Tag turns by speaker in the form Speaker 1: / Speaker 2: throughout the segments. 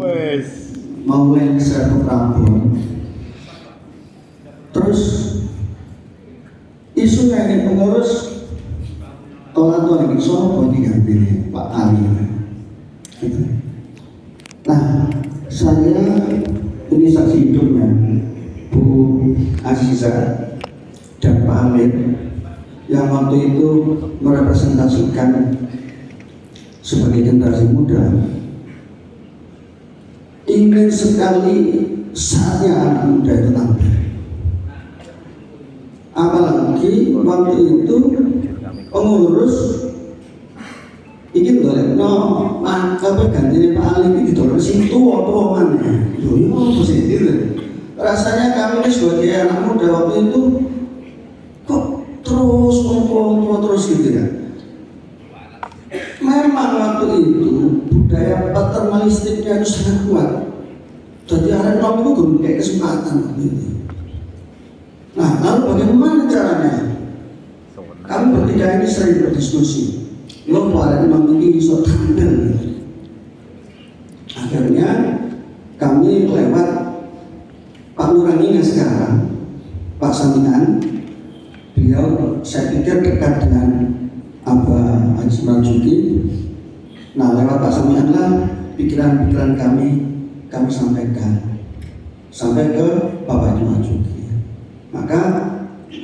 Speaker 1: Wes.
Speaker 2: Mau lengser ke Prambon. Terus isu yang ingin pengurus tolak ini sopo diganti Pak Ali. Gitu. Nah, saya ini saksi hidupnya Bu Aziza dan Pak Amir yang waktu itu merepresentasikan sebagai generasi muda, ingin sekali saatnya anak muda itu tampil. Apalagi waktu itu pengurus ingin dolek apa gantinya Pak Ali ini didolek sing tua mana? Yo positif. Rasanya kami ini sebagai anak muda waktu itu kok terus terus gitu ya. Memang waktu itu budaya paternalistiknya itu sangat kuat. Jadi ada orang itu belum kayak kesempatan waktu itu. Nah, lalu bagaimana caranya? Kami bertiga ini sering berdiskusi. Lo pada memiliki isu tampil. Akhirnya kami lewat Pak Nuraninya sekarang, Pak Saminan. Beliau saya pikir dekat dengan Abah Haji Marzuki. Nah, lewat Pak Saminan lah pikiran-pikiran kami sampaikan sampai ke Bapak Haji Marzuki. Maka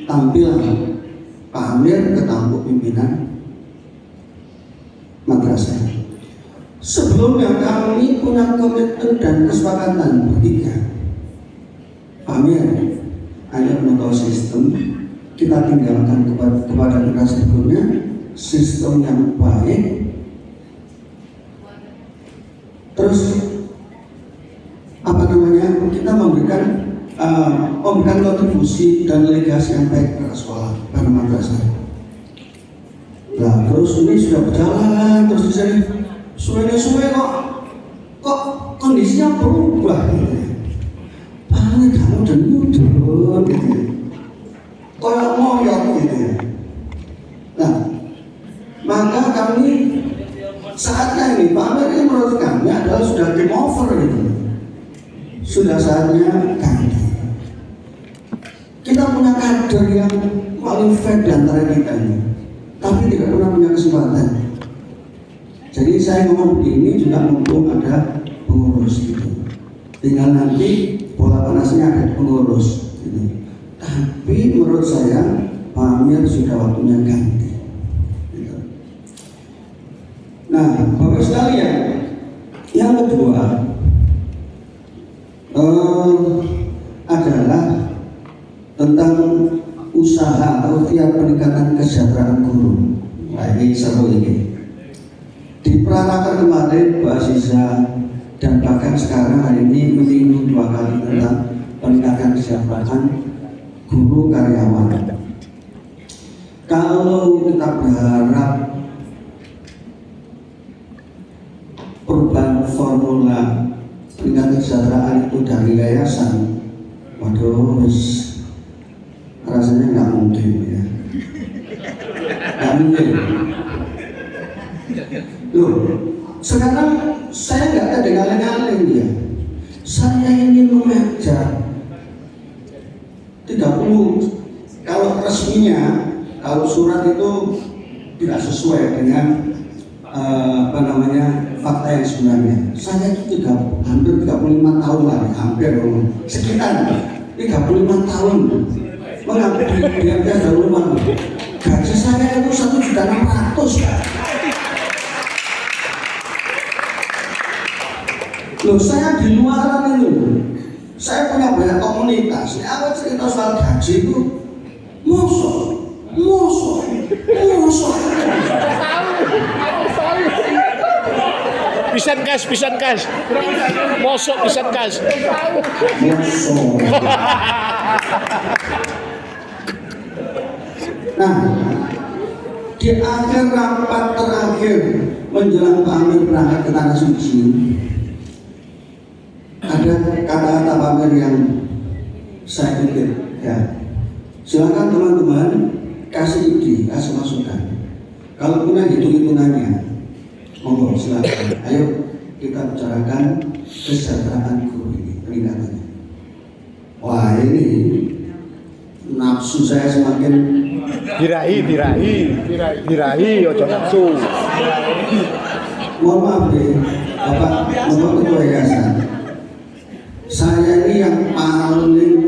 Speaker 2: tampil Pak Amir ke tampuk pimpinan madrasah. Sebelumnya kami punya komitmen dan kesepakatan bertiga. Pak Amir, hanya menonton sistem, kita tinggalkan kepada generasi berikutnya sistem yang baik. Terus kita memberikan kontribusi dan legasi yang baik pada sekolah, pada madrasah. Nah, terus ini sudah berjalan terus di sini suwe kok kondisinya berubah gitu. Paling kamu dan mundur gitu. Kayak moyok gitu. Nah, maka kami saatnya ini Pak Amir ini menurut kami adalah sudah game over gitu. Sudah saatnya ganti. Kita punya kader yang paling fair di antara kita ini, tapi tidak pernah punya kesempatan. Jadi saya ngomong begini juga mumpung ada pengurus gitu. Tinggal nanti bola panasnya ada pengurus gitu. Tapi menurut saya Pak Amir sudah waktunya ganti gitu. Nah, Bapak sekalian, yang kedua adalah tentang usaha atau tiap peningkatan kesejahteraan guru. Nah, ini seru ini. Di Pranaker kemarin Mbak Aziza dan bahkan sekarang hari ini menyinggung 2 kali tentang peningkatan kesejahteraan guru karyawan. Kalau kita berharap perubahan formula peningkatan kesejahteraan itu dari yayasan, waduh, rasanya nggak mungkin ya. Nggak mungkin. Loh, sekarang saya nggak ada dengar-dengarin ya. Saya ingin mengajar 30, kalau resminya, kalau surat itu tidak sesuai dengan fakta yang sebenarnya. Saya itu hampir 35 tahun lagi, hampir sekitar 35 tahun mengambil di biaya rumah. Gaji saya itu 1.600.000. Loh, saya di luaran itu, saya punya banyak komunitas. Apa cerita soal gaji itu? Mosok.
Speaker 1: Pisan kas. Mosok pisan kas.
Speaker 2: Nah, di akhir rapat terakhir menjelang Pak Amir berangkat ke Tanah Suci, ada kata-kata Pak Amir yang saya kutip ya. Silakan teman-teman kasih ide, kasih masukan. Kalau punya hitung-hitungannya, monggo silakan. Ayo kita bicarakan kesejahteraan guru ini peningkatannya. Wah ini nafsu saya semakin
Speaker 1: Dirahi, ojo nafsu.
Speaker 2: mohon maaf deh Bapak Ketua Yayasan, saya ini yang paling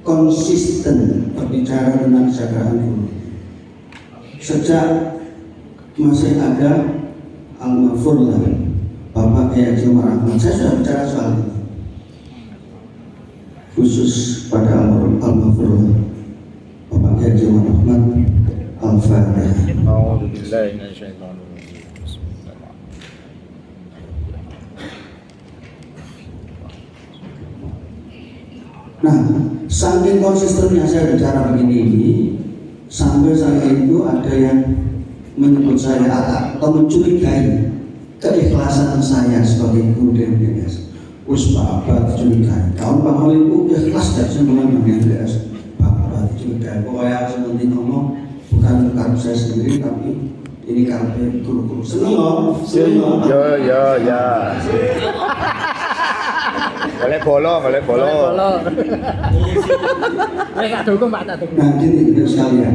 Speaker 2: konsisten berbicara tentang kesejahteraan guru. Sejak masih ada almarhum Bapak Kiai Haji Umar Ahmad, saya sudah bicara soal ini, khusus pada almarhum Bapak Kiai Haji Umar Ahmad. Al-Fatihah. Nah, saking konsistennya saya bicara begini ini, sampai saya itu ada yang menyebut saya atau mencurigai keikhlasan saya sebagai guru DMDS. Us Bapak dicurigai, kawan Pak Holil itu ikhlas dari sembilan DMDS. Bapak dicurigai, pokoknya saya nanti ngomong bukan karena saya sendiri, tapi ini karena guru-guru. Seneng loh, seneng loh.
Speaker 1: Ya. Boleh bolong.
Speaker 3: Tak dukung Pak, tak dukung.
Speaker 2: Nah, gini sekalian.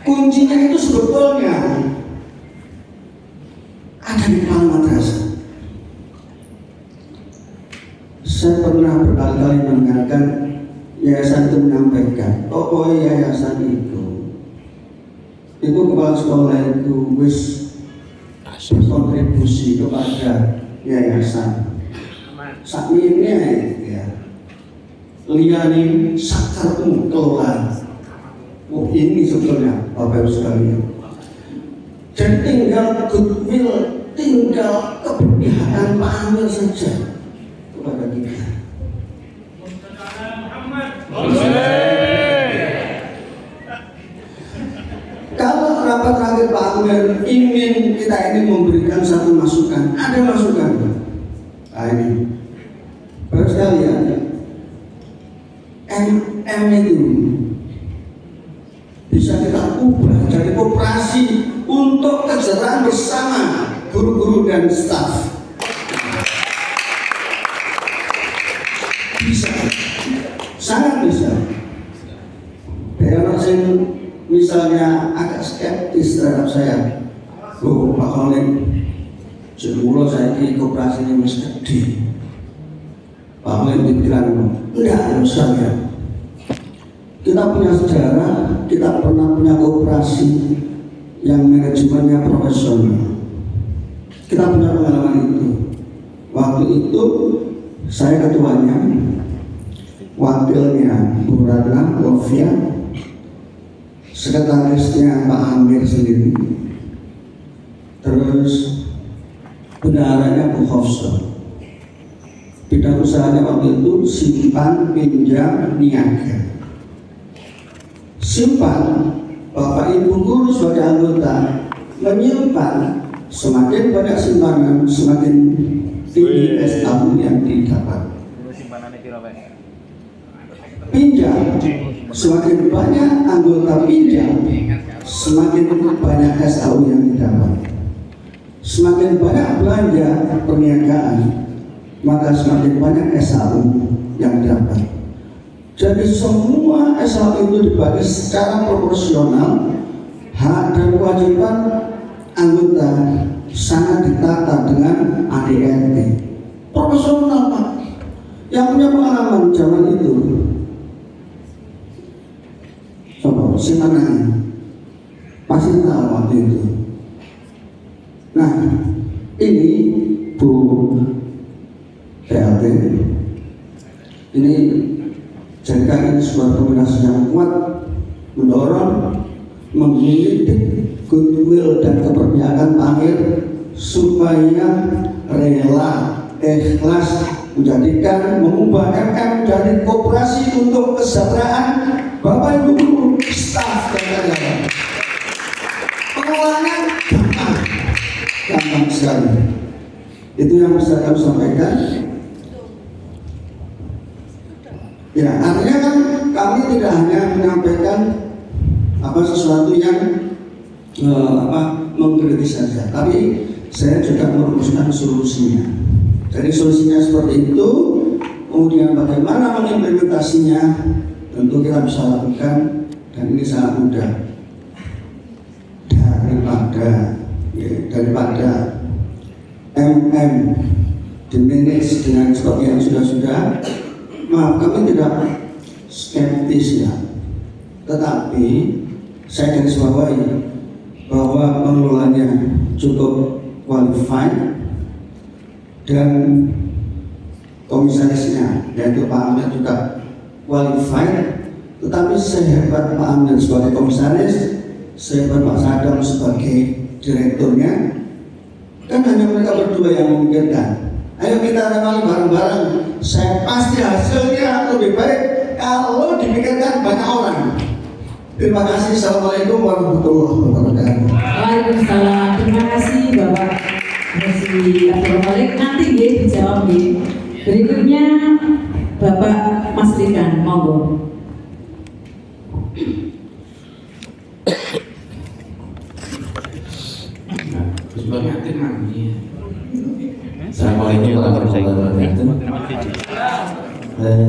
Speaker 2: Kuncinya itu sebetulnya ada di kepala madrasah. Saya pernah berkali-kali mendengarkan yayasan itu menyampaikan, yayasan itu kepala sekolah itu wis berkontribusi kepada yayasan. Saat ini ya, liani sakarmu kelola. Oh ini sebetulnya Bapak Ibu sekalian. Jadi tinggal goodwill, tinggal keberpihakan Pak Amir saja kepada kita. Kalau rapat terakhir Pak Amir ingin kita ini memberikan satu masukan, ada masukan. Nah ini, baru sekalian, MM itu bisa kita ubah jadi koperasi untuk kesejahteraan bersama guru-guru dan staf. Bisa, sangat bisa. Daerah yang misalnya agak skeptis terhadap saya, Pak Khalid, semula saya di koperasi ini mesti gede. Pak Khalid bilang, enggak usah ya. Kita punya sejarah, kita pernah punya koperasi yang manajemennya profesional. Kita punya pengalaman itu. Waktu itu saya ketuanya, wakilnya Bu Ratna Lovia, sekretarisnya Pak Amir sendiri, terus bendaharanya Bu Hofsor. Bidang usahanya waktu itu simpan, pinjam, niaga. Simpan, Bapak Ibu guru sebagai anggota menyimpan, semakin banyak simpanan semakin tinggi SAU yang didapat. Pinjam, semakin banyak anggota pinjam, semakin banyak SAU yang didapat. Semakin banyak belanja perniagaan, maka semakin banyak SAU yang didapat. Jadi semua SAU itu dibagi secara proporsional. Hak dan kewajiban anggota sangat ditata dengan ADRT. Proporsional Pak. Yang punya pengalaman zaman itu, coba simananya pasti tahu waktu itu. Nah ini Bu PLT, ini jadikan ini sebuah kombinasi yang kuat, mendorong, menggelitik goodwill dan keberpihakan Amir supaya rela, ikhlas menjadikan, mengubah MM menjadi koperasi untuk kesejahteraan Bapak Ibu guru, staf dan karyawan. Pengelolaannya gampang sekali. Itu yang bisa kami sampaikan. Ya, artinya kan kami tidak hanya menyampaikan sesuatu yang mengkritik saja, tapi saya juga merumuskan solusinya. Jadi solusinya seperti itu, kemudian bagaimana mengimplementasinya tentu kita bisa lakukan, dan ini sangat mudah. Daripada dimanage dengan seperti yang sudah-sudah, maaf kami tidak skeptis ya, tetapi saya garis bawahi bahwa pengelolanya cukup qualified dan komisarisnya yaitu Pak Amir juga qualified. Tetapi sehebat Pak Amir sebagai komisaris, sehebat Pak Sadam sebagai direkturnya, kan hanya mereka berdua yang memikirkan. Ayo kita revali bareng-bareng. Saya pasti hasilnya lebih baik kalau dipikirkan banyak orang. Terima kasih. Assalamualaikum warahmatullahi wabarakatuh.
Speaker 4: Waalaikumsalam. Terima kasih Bapak Resi Abdul Malik. Nanti dia dijawab nih. Berikutnya Bapak Mas Rikan, monggo.
Speaker 5: Assalamualaikum warahmatullahi wabarakatuh.